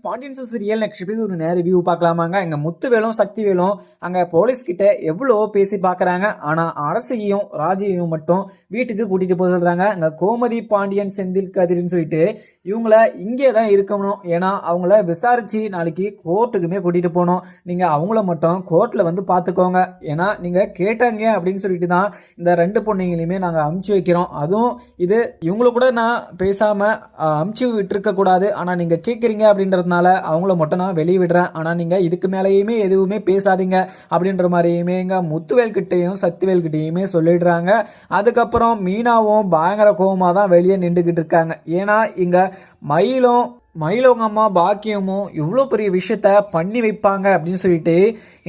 Pandian stores serial next episode ஒரு நேர review பார்க்கலாமாங்க. எங்க முத்துவேலும் சக்திவேலும் அங்க போலீஸ் கிட்ட எவ்வளோ பேசி பார்க்கறாங்க. ஆனா அரசியையும் ராஜியையும் மட்டும் வீட்டுக்கு கூட்டிட்டு போக சொல்றாங்க. இங்க கோமதி பாண்டியன் செந்தில் கதிர்னு சொல்லிட்டு இவங்கள இங்கே தான் இருக்கணும். ஏன்னா அவங்கள விசாரிச்சு நாளைக்கு கோர்ட்டுக்குமே கூட்டிட்டு போகணும். நீங்க அவங்கள மட்டும் கோர்ட்ல வந்து பார்த்துக்கோங்க. ஏன்னா நீங்க கேட்டாங்க அப்படின்னு சொல்லிட்டு தான் இந்த ரெண்டு பொண்ணுங்களையுமே நாங்கள் அமுச்சு வைக்கிறோம். அதுவும் இது இவங்கள கூட நான் பேசாம அமுச்சு விட்டுருக்க கூடாது. ஆனால் நீங்க கேட்குறீங்க அப்படின்றதுனால அவங்கள மட்டும் நான் வெளியே விடுறேன். ஆனால் நீங்கள் இதுக்கு மேலேயுமே எதுவுமே பேசாதீங்க அப்படின்ற மாதிரியுமே எங்க முத்துவேல் கிட்டையும் சக்திவேல் கிட்டையுமே சொல்லிடுறாங்க. அதுக்கப்புறம் மீனாவும் பயங்கர கோவமாக தான் வெளியே நின்றுக்கிட்டு இருக்காங்க. ஏன்னா இங்கே மயிலவங்க அம்மா பாக்கியமும் இவ்வளோ பெரிய விஷயத்த பண்ணி வைப்பாங்க அப்படின்னு சொல்லிட்டு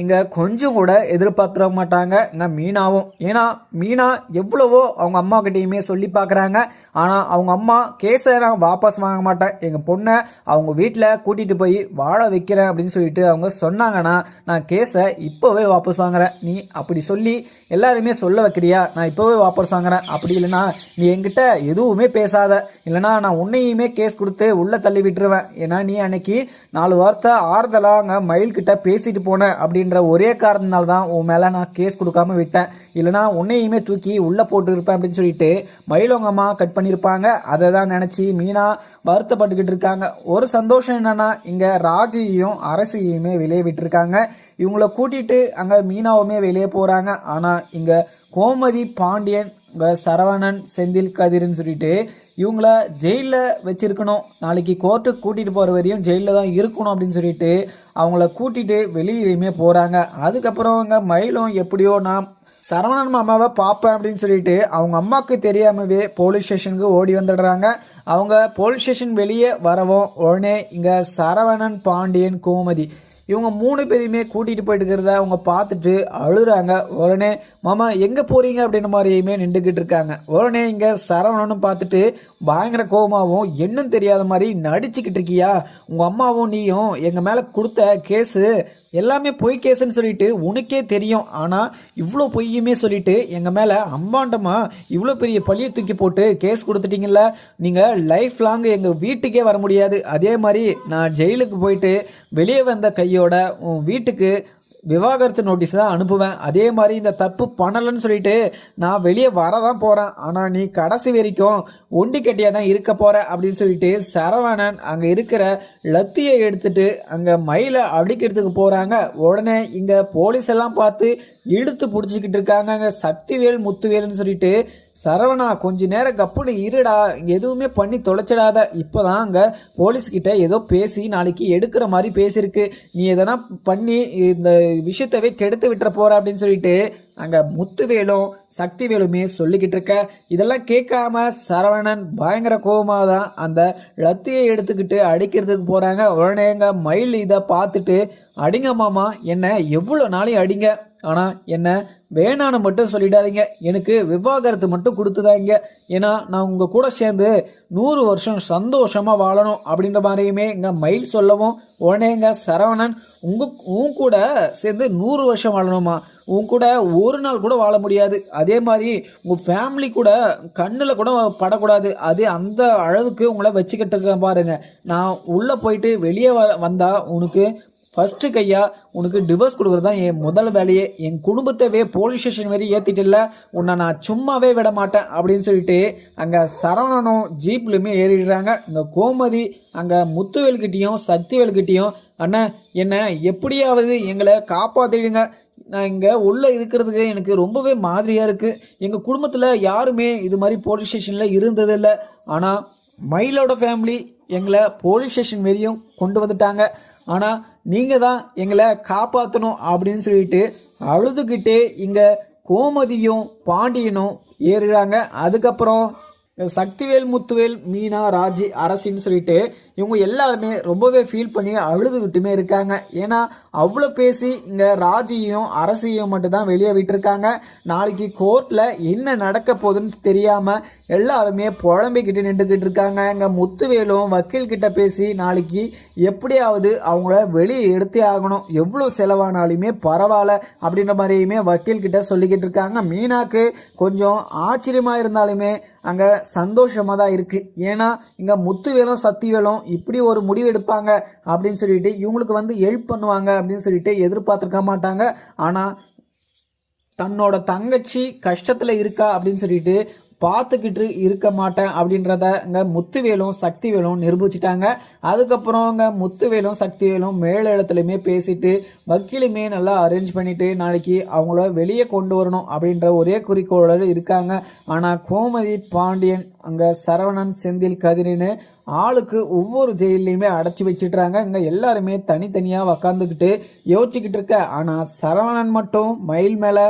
இங்கே கொஞ்சம் கூட எதிர்பார்த்துட மாட்டாங்க இங்கே மீனாவும். ஏன்னா மீனா எவ்வளவோ அவங்க அம்மா கிட்டேயுமே சொல்லி பார்க்குறாங்க. ஆனால் அவங்க அம்மா கேஸை நான் வாபஸ் வாங்க மாட்டேன், எங்கள் பொண்ணை அவங்க வீட்டில் கூட்டிகிட்டு போய் வாழ வைக்கிறேன் அப்படின்னு சொல்லிட்டு அவங்க சொன்னாங்கன்னா நான் கேஸை இப்போவே வாபஸ் வாங்குறேன். நீ அப்படி சொல்லி எல்லாருமே சொல்ல வைக்கிறியா? நான் இப்போவே வாபஸ் வாங்குறேன். அப்படி இல்லைன்னா நீ என்கிட்ட எதுவுமே பேசாத, இல்லைனா நான் உன்னையுமே கேஸ் கொடுத்து உள்ளே தள்ளி விட்டுருவேன். ஏன்னா நீ அன்னைக்கு 4 வார்த்தை ஆறுதலாங்க மயில் கிட்ட பேசிட்டு போனேன் அப்படின்ற ஒரே காரணத்தினால தான் உன் மேலே நான் கேஸ் கொடுக்காம விட்டேன். இல்லைனா உன்னையுமே தூக்கி உள்ளே போட்டு இருப்பேன் அப்படின்னு சொல்லிட்டு மயிலவங்க அம்மா கட் பண்ணியிருப்பாங்க. அதை தான் நினச்சி மீனா வருத்தப்பட்டுக்கிட்டு இருக்காங்க. ஒரு சந்தோஷம் என்னன்னா இங்கே ராஜியையும் அரசியையுமே வெளியே விட்டுருக்காங்க. இவங்கள கூட்டிட்டு அங்கே மீனாவுமே வெளியே போகிறாங்க. ஆனால் இங்கே கோமதி பாண்டியன் சரவணன் செந்தில் கதிர்னு சொல்லிட்டு இவங்கள ஜெயிலில் வச்சிருக்கணும். நாளைக்கு கோர்ட்டுக்கு கூட்டிகிட்டு போகிற வரையும் ஜெயிலில் தான் இருக்கணும் அப்படின்னு சொல்லிட்டு அவங்கள கூட்டிகிட்டு வெளியிலுமே போகிறாங்க. அதுக்கப்புறம் இங்கே மயிலும் எப்படியோ நான் சரவணன் மாமாவை பார்ப்பேன் அப்படின்னு சொல்லிட்டு அவங்க அம்மாவுக்கு தெரியாமவே போலீஸ் ஸ்டேஷனுக்கு ஓடி வந்துடுறாங்க. அவங்க போலீஸ் ஸ்டேஷன் வெளியே வரவும் உடனே இங்கே சரவணன் பாண்டியன் கோமதி இவங்க 3 பேரையுமே கூட்டிகிட்டு போயிட்டு இருக்கிறத அவங்க பார்த்துட்டு அழுறாங்க. உடனே மாமா எங்கே போகிறீங்க அப்படின்ற மாதிரியுமே நின்றுக்கிட்டு இருக்காங்க. உடனே இங்கே சரவணனும் பார்த்துட்டு பயங்கர கோபமாகவும் என்னும் தெரியாத மாதிரி நடிச்சுக்கிட்டு இருக்கியா? உங்கள் அம்மாவும் நீயும் எங்கள் மேலே கொடுத்த கேஸு எல்லாமே பொய் கேஸுன்னு சொல்லிட்டு உனக்கே தெரியும். ஆனால் இவ்வளோ பொய்யுமே சொல்லிட்டு எங்கள் மேலே அம்மாண்டமா இவ்வளோ பெரிய பழியை தூக்கி போட்டு கேஸ் கொடுத்துட்டீங்கல்ல, நீங்கள் லைஃப் லாங் எங்கள் வீட்டுக்கே வர முடியாது. அதே மாதிரி நான் ஜெயிலுக்கு போயிட்டு வெளியே வந்த கையோட உன் வீட்டுக்கு விவாகரத்து நோட்டீஸ் தான் அனுப்புவேன். அதே மாதிரி இந்த தப்பு பண்ணலன்னு சொல்லிட்டு நான் வெளியே வரதான் போகிறேன். ஆனால் நீ கடைசி வரைக்கும் ஒண்டி கட்டியாக தான் இருக்க போகிற அப்படின்னு சொல்லிட்டு சரவணன் அங்கே இருக்கிற லத்தியை எடுத்துட்டு அங்கே மயிலை அடிக்கிறதுக்கு போகிறாங்க. உடனே இங்கே போலீஸ் எல்லாம் பார்த்து இழுத்து பிடிச்சிக்கிட்டு இருக்காங்க. அங்கே சக்திவேல் முத்துவேல்னு சொல்லிட்டு சரவணா கொஞ்ச நேரம் கப்புனு இருடா, எதுவுமே பண்ணி தொலைச்சிடாத. இப்போதான் அங்கே போலீஸ்கிட்ட ஏதோ பேசி நாளைக்கு எடுக்கிற மாதிரி பேசியிருக்கு, நீ எதனா பண்ணி இந்த விஷயத்தவே கெடுத்து விட்டுற போற அப்படின்னு சொல்லிட்டு அங்கே முத்துவேலும் சக்திவேலுமே சொல்லிக்கிட்டு இருக்க. இதெல்லாம் கேட்காம சரவணன் பயங்கர கோபமாக தான் அந்த லத்தியை எடுத்துக்கிட்டு அடிக்கிறதுக்கு போகிறாங்க. உடனே எங்க மயில் இதை பார்த்துட்டு அடிங்க மாமா, என்ன எவ்வளோ நாளையும் அடிங்க, ஆனால் என்ன வேணான்னு மட்டும் சொல்லிடாதீங்க, எனக்கு விவாகரத்து மட்டும் கொடுத்துதாங்க. ஏன்னா நான் உங்கள் கூட சேர்ந்து 100 வருஷம் சந்தோஷமாக வாழணும் அப்படின்ற மாதிரியுமே இங்கே மயில் சொல்லவும் உடனே எங்க சரவணன் உன் கூட சேர்ந்து 100 வருஷம் வாழணுமா? உன் கூட ஒரு நாள் கூட வாழ முடியாது. அதே மாதிரி உங்கள் ஃபேமிலி கூட கண்ணில் கூட படக்கூடாது. அது அந்த அளவுக்கு உங்களை வச்சுக்கிட்டு பாருங்க. நான் உள்ளே போயிட்டு வெளியே வந்தா உனக்கு ஃபர்ஸ்ட் கையா உனக்கு டிவோர்ஸ் கொடுக்குறது தான் என் முதல் வேலையே. என் குடும்பத்தவே போலீஸ் ஸ்டேஷன் வரை ஏற்றிட்டில்ல, உன்னை நான் சும்மாவே விட மாட்டேன் அப்படின்னு சொல்லிட்டு அங்கே சரவணனும் ஜீப்லையுமே ஏறிடுறாங்க. இங்கே கோமதி அங்கே முத்துவேல்கிட்டையும் சக்திவேல்கிட்டையும் அண்ணன் என்ன எப்படியாவது எங்களை காப்பாற்றிடுங்க, நான் இங்கே உள்ளே இருக்கிறதுக்கு எனக்கு ரொம்பவே மாதிரியாக இருக்குது. எங்கள் குடும்பத்தில் யாருமே இது மாதிரி போலீஸ் ஸ்டேஷனில் இருந்ததில்லை. ஆனால் மயிலோட ஃபேமிலி எங்களை போலீஸ் ஸ்டேஷன் வரையும் கொண்டு வந்துட்டாங்க. ஆனால் நீங்கள் தான் எங்களை காப்பாற்றணும் அப்படின்னு சொல்லிட்டு அழுதுகிட்டே இங்கே கோமதியும் பாண்டியனும் ஏறுறாங்க. அதுக்கப்புறம் சக்திவேல் முத்துவேல் மீனா ராஜி அரசின்னு சொல்லிட்டு இவங்க எல்லாருமே ரொம்பவே ஃபீல் பண்ணி அழுதுகிட்டுமே இருக்காங்க. ஏன்னா அவ்வளோ பேசி இங்கே ராஜியும் அரசியும் மட்டும் தான் வெளியே விட்டுருக்காங்க. நாளைக்கு கோர்ட்டில் என்ன நடக்க போகுதுன்னு தெரியாமல் எல்லாருமே புலம்பிக்கிட்டு நின்றுக்கிட்டு இருக்காங்க. இங்கே முத்துவேலும் வக்கீல் கிட்ட பேசி நாளைக்கு எப்படியாவது அவங்கள வெளியே எடுத்தே ஆகணும், எவ்வளோ செலவானாலுமே பரவாயில்ல அப்படின்ற மாதிரியுமே வக்கீல் கிட்ட சொல்லிக்கிட்டு இருக்காங்க. மீனாக்கு கொஞ்சம் ஆச்சரியமா இருந்தாலுமே அங்கே சந்தோஷமாக தான் இருக்குது. ஏன்னா இங்கே முத்துவேலும் சக்திவேலும் இப்படி ஒரு முடிவு எடுப்பாங்க அப்படின்னு சொல்லிட்டு இவங்களுக்கு வந்து ஹெல்ப் பண்ணுவாங்க அப்படின்னு சொல்லிட்டு எதிர்பார்த்துருக்க மாட்டாங்க. ஆனால் தன்னோட தங்கச்சி கஷ்டத்தில் இருக்கா அப்படின்னு சொல்லிட்டு பார்த்துக்கிட்டு இருக்க மாட்டேன் அப்படின்றத இங்கே முத்துவேலும் சக்திவேலும் நிரூபிச்சிட்டாங்க. அதுக்கப்புறம் இங்கே முத்துவேலும் சக்திவேலும் மேல இடத்துலையுமே பேசிட்டு வக்கீலுமே நல்லா அரேஞ்ச் பண்ணிட்டு நாளைக்கு அவங்கள வெளியே கொண்டு வரணும் அப்படின்ற ஒரே குறிக்கோளோடு இருக்காங்க. ஆனால் கோமதி பாண்டியன் அங்கே சரவணன் செந்தில் கதிரின்னு ஆளுக்கு ஒவ்வொரு ஜெயிலையுமே அடைச்சி வச்சிட்றாங்க. இங்கே எல்லாருமே தனித்தனியாக உக்காந்துக்கிட்டு யோசிச்சுக்கிட்டு இருக்க. ஆனால் சரவணன் மட்டும் மயில் மேலே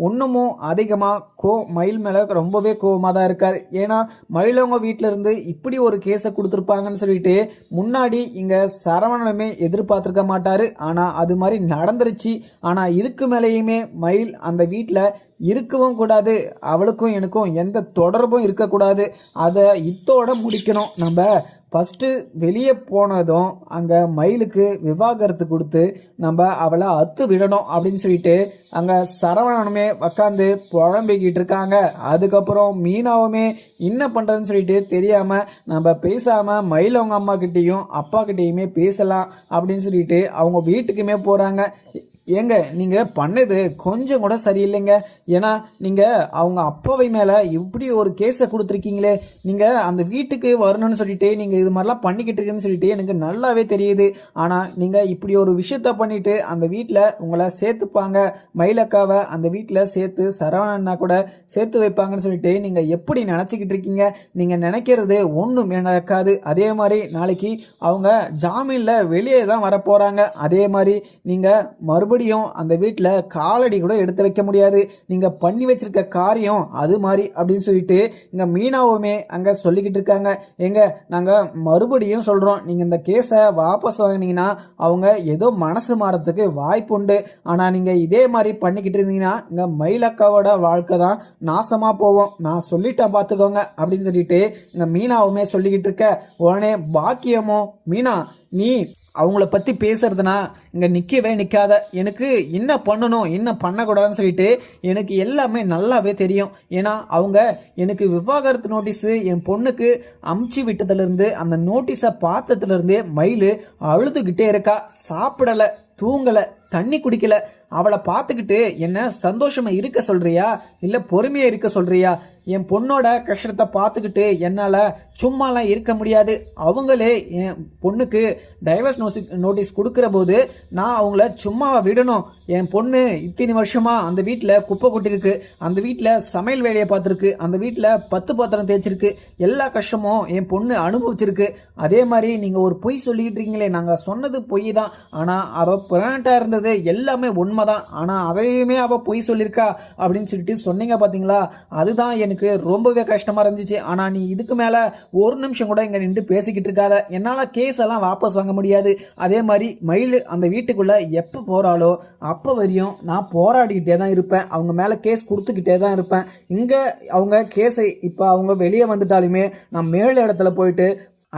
இன்னமும் அதிகமாக மயில் மேலே ரொம்பவே கோவமாக தான் இருக்கார். ஏன்னா மயிலவங்க வீட்டில் இருந்து இப்படி ஒரு கேஸை கொடுத்துருப்பாங்கன்னு சொல்லிட்டு முன்னாடி இங்கே சரவணனுமே எதிர்பார்த்துருக்க மாட்டார். ஆனால் அது மாதிரி நடந்துருச்சு. ஆனால் இதுக்கு மேலேயுமே மயில் அந்த வீட்டில் இருக்கவும் கூடாது, அவளுக்கும் எனக்கும் எந்த தொடர்பும் இருக்கக்கூடாது, அதை இத்தோட முடிக்கணும். நம்ம ஃபஸ்ட்டு வெளியே போனதும் அங்கே மயிலுக்கு விவாகரத்து கொடுத்து நம்ம அவளை அத்து விடணும் அப்படின்னு சொல்லிட்டு அங்கே சரவணனுமே உக்காந்து புழம்பிக்கிட்டு இருக்காங்க. அதுக்கப்புறம் மீனாவுமே என்ன பண்ணுறதுன்னு சொல்லிட்டு தெரியாமல் நம்ம பேசாமல் மயில் அவங்க அம்மா கிட்டேயும் அப்பா கிட்டேயுமே பேசலாம் அப்படின்னு சொல்லிட்டு அவங்க வீட்டுக்குமே போகிறாங்க. ஏங்க நீங்கள் பண்ணது கொஞ்சம் கூட சரியில்லைங்க. ஏன்னா நீங்கள் அவங்க அப்பாவை மேலே இப்படி ஒரு கேஸை கொடுத்துருக்கீங்களே, நீங்கள் அந்த வீட்டுக்கு வரணும்னு சொல்லிட்டு நீங்கள் இது மாதிரிலாம் பண்ணிக்கிட்டு இருக்கீங்கன்னு சொல்லிட்டு எனக்கு நல்லாவே தெரியுது. ஆனால் நீங்கள் இப்படி ஒரு விஷயத்த பண்ணிவிட்டு அந்த வீட்டில் உங்களை சேர்த்துப்பாங்க, மயிலக்காவை அந்த வீட்டில் சேர்த்து சரவணன்னா கூட சேர்த்து வைப்பாங்கன்னு சொல்லிட்டு நீங்கள் எப்படி நினச்சிக்கிட்டு இருக்கீங்க? நீங்கள் நினைக்கிறது ஒன்றும் நடக்காது. அதே மாதிரி நாளைக்கு அவங்க ஜாமீனில் வெளியே தான் வர போகிறாங்க. அதே மாதிரி நீங்கள் மறுபடியும் அந்த வீட்டில் காலடி கூட எடுத்து வைக்க முடியாது. நீங்கள் பண்ணி வச்சிருக்க காரியம் அது மாதிரி அப்படின்னு சொல்லிட்டு இங்கே மீனாவுமே அங்கே சொல்லிக்கிட்டு இருக்காங்க. எங்க நாங்கள் மறுபடியும் சொல்கிறோம், நீங்கள் இந்த கேஸை வாபஸ் வாங்கினீங்கன்னா அவங்க ஏதோ மனசு மாறத்துக்கு வாய்ப்பு உண்டு. ஆனால் நீங்கள் இதே மாதிரி பண்ணிக்கிட்டு இருந்தீங்கன்னா இங்கே மயிலக்காவோட வாழ்க்கை தான் நாசமாக போவோம், நான் சொல்லிட்டேன் பார்த்துக்கோங்க அப்படின்னு சொல்லிட்டு இங்கே மீனாவுமே சொல்லிக்கிட்டு இருக்க. உடனே பாக்கியமோ, மீனா நீ அவங்கள பற்றி பேசுறதுனா இங்கே நிற்கவே நிற்காத, எனக்கு என்ன பண்ணணும் என்ன பண்ணக்கூடாதுன்னு சொல்லிட்டு எனக்கு எல்லாமே நல்லாவே தெரியும். ஏன்னா அவங்க எனக்கு விவாகரத்து நோட்டீஸு என் பொண்ணுக்கு அமுச்சு விட்டதுலேருந்து அந்த நோட்டீஸை பார்த்ததுலேருந்தே மயில் அழுதுகிட்டே இருக்கா. சாப்பிடலை, தூங்கலை, தண்ணி குடிக்கல. அவளை பார்த்துக்கிட்டு என்ன சந்தோஷமா இருக்க சொல்றியா இல்லை பொறுமையாக இருக்க சொல்றியா? என் பொண்ணோட கஷ்டத்தை பார்த்துக்கிட்டு என்னால் சும்மாலாம் இருக்க முடியாது. அவங்களே என் பொண்ணுக்கு டைவர்ஸ் நோட்டீஸ் கொடுக்குற போது நான் அவங்கள சும்மாவை விடணும்? என் பொண்ணு இத்தனை வருஷமாக அந்த வீட்டில் குப்பை கொட்டிருக்கு, அந்த வீட்டில் சமையல் வேலையை பார்த்துருக்கு, அந்த வீட்டில் 10 பாத்திரம் தேய்ச்சிருக்கு, எல்லா கஷ்டமும் என் பொண்ணு அனுபவிச்சிருக்கு. அதே மாதிரி நீங்கள் ஒரு பொய் சொல்லிக்கிட்டு இருக்கீங்களே, நாங்கள் சொன்னது பொய் தான், ஆனால் அவள் பிரெக்னெண்ட்டாக இருந்தது எல்லாமே உண்மைதான், ஆனால் அதையுமே அவள் பொய் சொல்லியிருக்கா அப்படின்னு சொல்லிட்டு சொன்னீங்க பார்த்தீங்களா? அதுதான் எனக்கு ரொம்பவே கஷ்டமாக இருந்துச்சு. ஆனால் நீ இதுக்கு மேலே ஒரு நிமிஷம் கூட இங்கே நின்று பேசிக்கிட்டு இருக்காத, என்னால் கேஸ் எல்லாம் வாபஸ் வாங்க முடியாது. அதே மாதிரி மயில் அந்த வீட்டுக்குள்ளே எப்போ போகிறாளோ அப்போ வரையும் நான் போராடிக்கிட்டே தான் இருப்பேன், அவங்க மேலே கேஸ் கொடுத்துக்கிட்டே தான் இருப்பேன். இங்கே அவங்க கேஸை இப்போ அவங்க வெளியே வந்துட்டாலுமே நான் மேல் இடத்துல போயிட்டு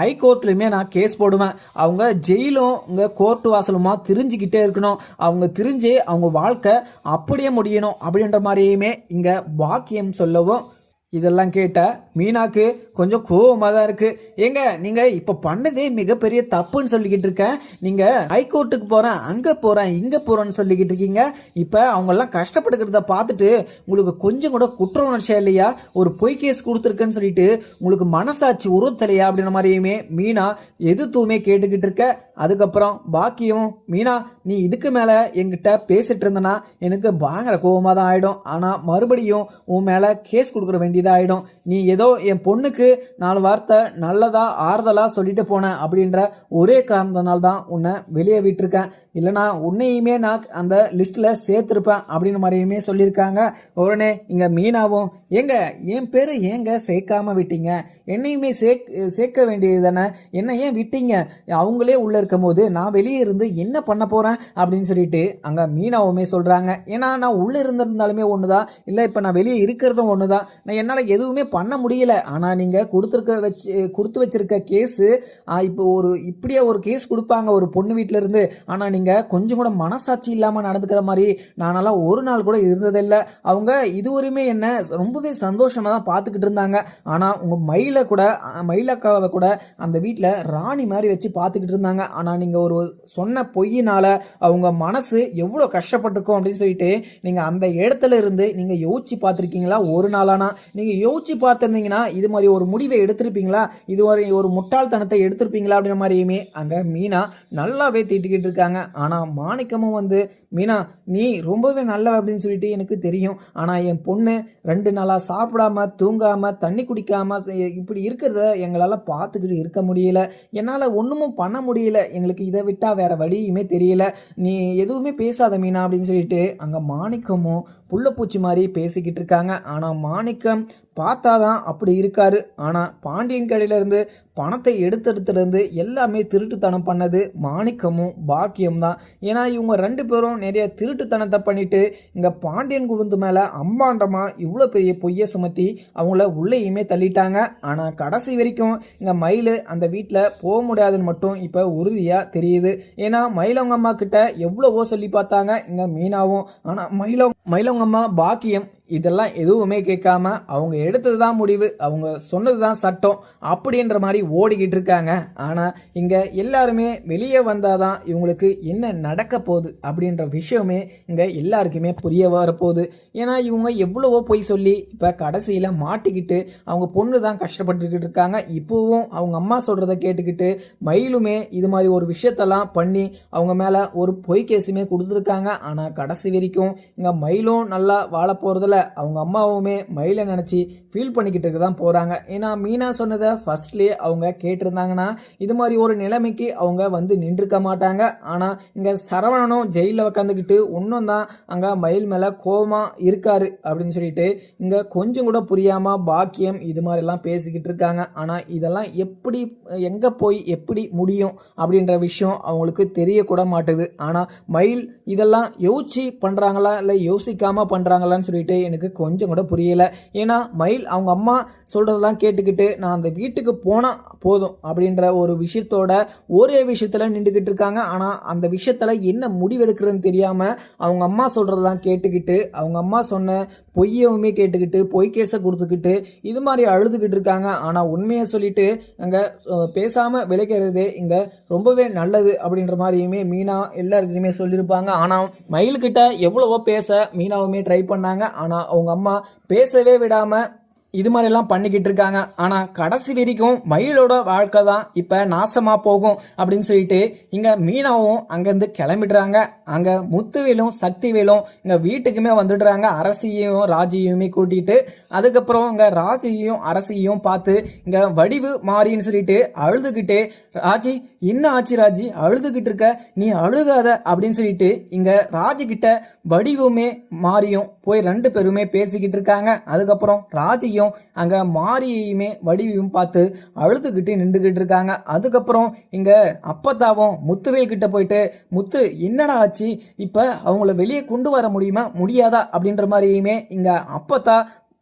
ஹைகோர்ட்லையுமே நான் கேஸ் போடுவேன். அவங்க ஜெயிலும் இங்கே கோர்ட்டு வாசலுமா திரிஞ்சிக்கிட்டே இருக்கணும், அவங்க திரிஞ்சு அவங்க வாழ்க்கை அப்படியே முடியணும் அப்படின்ற மாதிரியுமே இங்கே பாக்கியம் சொல்லவும் இதெல்லாம் கேட்ட மீனாக்கு கொஞ்சம் கோவமாக தான் இருக்குது. ஏங்க நீங்கள் இப்போ பண்ணதே மிகப்பெரிய தப்புன்னு சொல்லிக்கிட்டு இருக்கேன். நீங்கள் ஹைகோர்ட்டுக்கு போகிறேன், அங்கே போகிறேன், இங்கே போகிறேன்னு சொல்லிக்கிட்டு இருக்கீங்க. இப்போ அவங்கெல்லாம் கஷ்டப்படுக்கிறத பார்த்துட்டு உங்களுக்கு கொஞ்சம் கூட குற்ற உணர்ச்சியா இல்லையா? ஒரு பொய் கேஸ் கொடுத்துருக்கேன்னு சொல்லிட்டு உங்களுக்கு மனசாட்சி உறுத்தலையா அப்படின்ற மாதிரியுமே மீனா எதுவுமே கேட்டுக்கிட்டு இருக்க. அதுக்கப்புறம் பாக்கியம், மீனா நீ இதுக்கு மேலே என்கிட்ட பேசிட்டு இருந்தனா எனக்கு பயங்கர கோவமாக தான் ஆகிடும், ஆனால் மறுபடியும் உன் மேலே கேஸ் கொடுக்குற வேண்டியதாகிடும். நீ ஏதோ என் பொண்ணுக்கு 4 வார்த்தை நல்லதா ஆறுதலாக சொல்லிட்டு போனேன் அப்படின்ற ஒரே காரணத்தினால தான் உன்னை வெளியே விட்டுருக்கேன், இல்லைனா உன்னையுமே நான் அந்த லிஸ்ட்டில் சேர்த்துருப்பேன் அப்படின்னு மாதிரியுமே சொல்லியிருக்காங்க. உடனே இங்கே மீனாவும், ஏங்க என் பேர் ஏங்க சேர்க்காம விட்டீங்க, என்னையுமே சேர்க்க வேண்டியது தானே, என்ன ஏன் விட்டீங்க? அவங்களே உள்ளே இருக்கும் போது நான் வெளியே இருந்து என்ன பண்ண போகிறேன் அப்படின்னு சொல்லிட்டு அங்கே மீனாவுமே சொல்கிறாங்க. ஏன்னா நான் உள்ளே இருந்திருந்தாலுமே ஒன்று தான், இல்லை இப்போ நான் வெளியே இருக்கிறதும் ஒன்று தான், நான் என்ன என்னால் எதுவுமே பண்ண முடியல. ஆனால் நீங்கள் கொடுத்து வச்சிருக்க கேஸு இப்போ இப்படியே ஒரு கேஸ் கொடுப்பாங்க ஒரு பொண்ணு வீட்டில இருந்து. ஆனால் நீங்கள் கொஞ்சம் கூட மனசாட்சி இல்லாமல் நடந்துக்கிற மாதிரி நானெல்லாம் ஒரு நாள் கூட இருந்ததில்லை. அவங்க இதுவரையுமே என்ன ரொம்பவே சந்தோஷமாக தான் பார்த்துக்கிட்டு இருந்தாங்க. ஆனால் உங்கள் மயிலக்காவை கூட அந்த வீட்டில் ராணி மாதிரி வச்சு பார்த்துக்கிட்டு இருந்தாங்க. ஆனால் நீங்கள் ஒரு சொன்ன பொய்யினால அவங்க மனசு எவ்வளோ கஷ்டப்பட்டிருக்கும் அப்படின்னு சொல்லிட்டு நீங்கள் அந்த இடத்துல இருந்து நீங்கள் யோசிச்சு பார்த்துருக்கீங்களா? ஒரு நாளானா நீங்கள் யோசிச்சு பார்த்துருந்தீங்கன்னா இது மாதிரி ஒரு முடிவை எடுத்திருப்பீங்களா? இது ஒரு முட்டாள்தனத்தை எடுத்திருப்பீங்களா அப்படின்ற மாதிரியுமே அங்கே மீனா நல்லாவே திட்டிக்கிட்டு இருக்காங்க. ஆனால் மாணிக்கமும் மீனா நீ ரொம்பவே நல்ல அப்படின்னு சொல்லிட்டு எனக்கு தெரியும். ஆனால் என் பொண்ணு 2 நாளாக சாப்பிடாம தூங்காம தண்ணி குடிக்காம இப்படி இருக்கிறத எங்களால் பார்த்துக்கிட்டு இருக்க முடியல. என்னால் ஒன்றுமும் பண்ண முடியல. எங்களுக்கு இதை விட்டால் வேற வழியுமே தெரியல. நீ எதுவுமே பேசாத மீனா அப்படின்னு சொல்லிட்டு அங்கே மாணிக்கமும் புள்ளப்பூச்சி மாதிரி பேசிக்கிட்டு இருக்காங்க. ஆனால் மாணிக்கம் பார்த்தாதான் அப்படி இருக்காரு. ஆனால் பாண்டியன் கடையிலேருந்து பணத்தை எடுத்துலேருந்து எல்லாமே திருட்டுத்தனம் பண்ணது மாணிக்கமும் பாக்கியம் தான். ஏன்னா இவங்க 2 பேரும் நிறைய திருட்டுத்தனத்தை பண்ணிட்டு இங்கே பாண்டியன் குடும்பத்து மேலே அம்பாண்டமாக இவ்வளோ பெரிய பொய்யை சுமத்தி அவங்கள உள்ளேயுமே தள்ளிட்டாங்க. ஆனால் கடைசி வரைக்கும் இங்கே மயில் அந்த வீட்டில் போக முடியாதுன்னு மட்டும் இப்போ உறுதியாக தெரியுது. ஏன்னா மயிலவங்க அம்மா கிட்ட எவ்வளவோ சொல்லி பார்த்தாங்க இங்கே மீனாவும். ஆனால் மயிலவங்க அம்மா பாக்கியம் இதெல்லாம் எதுவுமே கேட்காம அவங்க எடுத்தது தான் முடிவு, அவங்க சொன்னது தான் சட்டம் அப்படின்ற மாதிரி ஓடிக்கிட்டு இருக்காங்க. ஆனால் இங்கே எல்லாருமே வெளியே வந்தாதான் இவங்களுக்கு என்ன நடக்க போகுது அப்படின்ற விஷயமே இங்கே எல்லாருக்குமே புரிய வரப்போகுது. ஏன்னா இவங்க எவ்வளவோ போய் சொல்லி இப்போ கடைசியில் மாட்டிக்கிட்டு அவங்க பொண்ணு தான் கஷ்டப்பட்டுக்கிட்டு இருக்காங்க. இப்போவும் அவங்க அம்மா சொல்கிறத கேட்டுக்கிட்டு மயிலுமே இது மாதிரி ஒரு விஷயத்தெல்லாம் பண்ணி அவங்க மேலே ஒரு பொய் கேஸுமே கொடுத்துருக்காங்க. ஆனால் கடைசி வரைக்கும் இங்கே மயிலும் நல்லா வாழ போகிறதில்ல. அவங்க அம்மாவுமே மயிலை நினச்சி ஃபீல் பண்ணிக்கிட்டு இருக்க தான் போகிறாங்க. ஏன்னா மீனா சொன்னதை ஃபர்ஸ்ட்லேயே அவங்க கேட்டிருந்தாங்கன்னா இது மாதிரி ஒரு நிலைமைக்கு அவங்க நின்றுக்க மாட்டாங்க. ஆனால் இங்கே சரவணனும் ஜெயிலில் உட்காந்துக்கிட்டு இன்னும் தான் அங்கே மயில் மேலே கோபமாக இருக்காரு அப்படின்னு சொல்லிட்டு இங்கே கொஞ்சம் கூட புரியாமல் பாக்கியம் இது மாதிரிலாம் பேசிக்கிட்டு இருக்காங்க. ஆனால் இதெல்லாம் எப்படி எங்கே போய் எப்படி முடியும் அப்படின்ற விஷயம் அவங்களுக்கு தெரியக்கூட மாட்டுது. ஆனால் மயில் இதெல்லாம் யோசிச்சு பண்ணுறாங்களா இல்லை யோசிக்காமல் பண்ணுறாங்களான்னு சொல்லிட்டு எனக்கு கொஞ்சம் கூட புரியல. ஏன்னா மயில் அவங்க அம்மா சொல்றதெல்லாம் கேட்டுக்கிட்டு நான் அந்த வீட்டுக்கு போனா போதும் அப்படின்ற ஒரு விஷயத்தோட ஒரே விஷயத்துல நின்றுக்கிட்டு இருக்காங்க. ஆனா அந்த விஷயத்துல என்ன முடிவெடுக்கிறதுன்னு தெரியாம அவங்க அம்மா சொல்றதெல்லாம் கேட்டுக்கிட்டு அவங்க அம்மா சொன்ன பொய்யவுமே கேட்டுக்கிட்டு பொய் கேஸை கொடுத்துக்கிட்டு இது மாதிரி அழுதுகிட்டு இருக்காங்க. ஆனா உண்மையை சொல்லிட்டு அங்க பேசாம விளைக்கிறதே இங்க ரொம்பவே நல்லது அப்படின்ற மாதிரியுமே மீனா எல்லாருக்குமே சொல்லியிருப்பாங்க. ஆனா மயில்கிட்ட எவ்வளவோ பேச மீனாவுமே ட்ரை பண்ணாங்க. ஆனா அவங்க அம்மா பேசவே விடாம இது மாதிரிலாம் பண்ணிக்கிட்டு இருக்காங்க. ஆனால் கடைசி வரைக்கும் மயிலோட வாழ்க்கை தான் இப்போ நாசமாக போகும் அப்படின்னு சொல்லிட்டு இங்கே மீனாவும் அங்கேருந்து கிளம்பிடுறாங்க. அங்கே முத்துவேலும் சக்திவேலும் இங்கே வீட்டுக்குமே வந்துடுறாங்க. அரசியையும் ராஜியுமே கூட்டிகிட்டு. அதுக்கப்புறம் இங்கே ராஜியையும் அரசியையும் பார்த்து இங்கே வடிவு மாறின்னு சொல்லிட்டு அழுதுகிட்டு ராஜி என்ன ஆச்சு ராஜி அழுதுகிட்டு இருக்க நீ அழுகாத அப்படின்னு சொல்லிட்டு இங்கே ராஜிக்கிட்ட வடிவுமே மாறியும் போய் 2 பேருமே பேசிக்கிட்டு இருக்காங்க. அதுக்கப்புறம் ராஜியும் அங்க மாரியையுமே வடிவையும் பார்த்து அழுதுகிட்டு நின்றுகிட்டு இருக்காங்க. அதுக்கப்புறம் இங்க அப்பத்தாவும் முத்துவேல் கிட்ட போயிட்டு முத்து என்னடா ஆச்சு இப்ப அவங்கள வெளியே கொண்டு வர முடியுமா முடியாதா அப்படின்ற மாதிரியுமே இங்க அப்பத்தா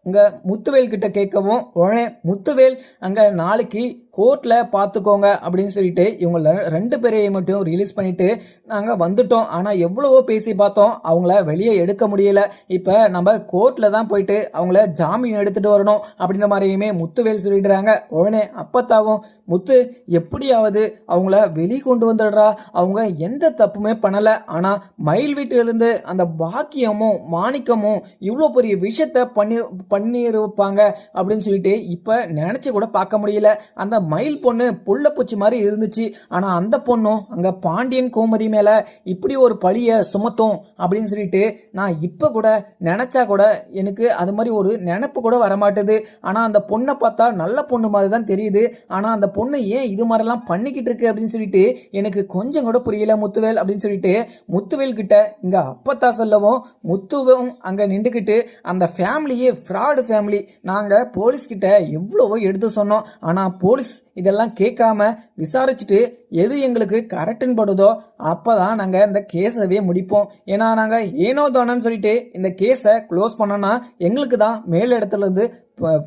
இங்க முத்துவேல் கிட்ட கேட்கவும் உடனே முத்துவேல் அங்க நாளைக்கு கோர்ட்ல பார்த்துக்கோங்க அப்படின்னு சொல்லிட்டு இவங்கள 2 பேரையும் மட்டும் ரிலீஸ் பண்ணிட்டு நாங்கள் வந்துட்டோம். ஆனால் எவ்வளவோ பேசி பார்த்தோம் அவங்கள வெளியே எடுக்க முடியல. இப்போ நம்ம கோர்ட்ல தான் போயிட்டு அவங்கள ஜாமீன் எடுத்துட்டு வரணும் அப்படின்ற மாதிரியுமே முத்துவேல் சொல்லிடுறாங்க. உடனே அப்பத்தாவும் முத்து எப்படியாவது அவங்கள வெளியே கொண்டு வந்துடுறா அவங்க எந்த தப்புமே பண்ணலை. ஆனால் மயில் வீட்டிலிருந்து அந்த பாக்கியமும் மாணிக்கமும் இவ்வளோ பெரிய விஷயத்த பண்ணிருப்பாங்க அப்படின்னு சொல்லிட்டு இப்போ நினச்சி கூட பார்க்க முடியல. அந்த மயில் பொண்ணு புள்ளப்பூச்சி மாதிரி இருந்துச்சு. ஆனா அந்த பொண்ணும் அங்க பாண்டியன் கோமதி மேல இப்படி ஒரு பழிய சுமத்தும் அப்படின்னு சொல்லிட்டு நான் இப்ப கூட நினைச்சா கூட எனக்கு அது மாதிரி ஒரு நினைப்பு கூட வரமாட்டுது. ஆனா அந்த பொண்ணை பார்த்தா நல்ல பொண்ணு மாதிரி தான் தெரியுது. ஆனா அந்த பொண்ணு ஏன் இது மாதிரிலாம் பண்ணிக்கிட்டு இருக்கு அப்படின்னு சொல்லிட்டு எனக்கு கொஞ்சம் கூட புரியல முத்துவேல் அப்படின்னு சொல்லிட்டு முத்துவேல் கிட்ட இங்க அப்பத்தா சொல்லவும் முத்துவும் அங்க நின்றுக்கிட்டு அந்த ஃபேமிலியே ஃப்ராடு ஃபேமிலி, நாங்க போலீஸ் கிட்ட எவ்வளவோ எடுத்து சொன்னோம். ஆனா போலீஸ் இதெல்லாம் கேட்காம விசாரிச்சுட்டு எது எங்களுக்கு கரெக்டுன்னு படுதோ அப்பதான் நாங்க இந்த கேஸவே முடிப்போம். ஏன்னா நாங்க ஏனோ தானோன்னு சொல்லிட்டு இந்த கேஸை க்ளோஸ் பண்ணோம்னா எங்களுக்கு தான் மேல் இடத்துல இருந்து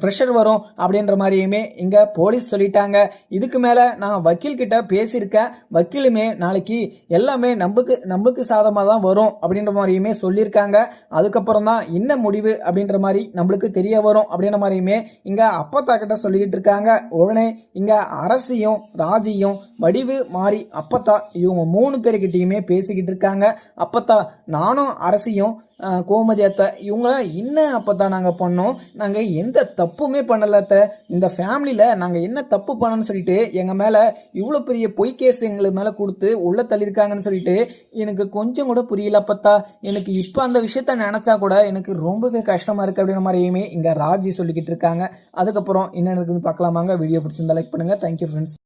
ப்ரெஷர் வரும் அப்படின்ற மாதிரியுமே இங்கே போலீஸ் சொல்லிட்டாங்க. இதுக்கு மேலே நான் வக்கீல்கிட்ட பேசியிருக்கேன். வக்கீலுமே நாளைக்கு எல்லாமே நம்மளுக்கு சாதமாக தான் வரும் அப்படின்ற மாதிரியுமே சொல்லியிருக்காங்க. அதுக்கப்புறம் தான் என்ன முடிவு அப்படின்ற மாதிரி நம்மளுக்கு தெரிய வரும் அப்படின்ற மாதிரியுமே இங்கே அப்பத்தா கிட்ட சொல்லிக்கிட்டு இருக்காங்க. உடனே இங்கே அரசியும் ராஜியும் வடிவு மாறி அப்பத்தா இவங்க 3 பேர்கிட்டையுமே பேசிக்கிட்டு இருக்காங்க. அப்பத்தா நானும் அரசியும் கோமதி அத்தை இவங்களாம் என்ன அப்பதான் நாங்கள் பண்ணோம், நாங்கள் எந்த தப்புமே பண்ணல அத்தை, இந்த ஃபேமிலியில் நாங்கள் என்ன தப்பு பண்ணோன்னு சொல்லிட்டு எங்கள் மேலே இவ்வளோ பெரிய பொய் கேஸ் எங்களுக்கு மேலே கொடுத்து உள்ளே தள்ளியிருக்காங்கன்னு சொல்லிட்டு எனக்கு கொஞ்சம் கூட புரியல அப்பத்தா. எனக்கு இப்போ அந்த விஷயத்த நினச்சா கூட எனக்கு ரொம்பவே கஷ்டமாக இருக்குது அப்படின்ற மாதிரியுமே இங்கே ராஜி சொல்லிக்கிட்டு இருக்காங்க. அதுக்கப்புறம் என்ன இருக்குதுன்னு பார்க்கலாமாங்க. வீடியோ பிடிச்சிருந்தா லைக் பண்ணுங்கள். Thank you friends.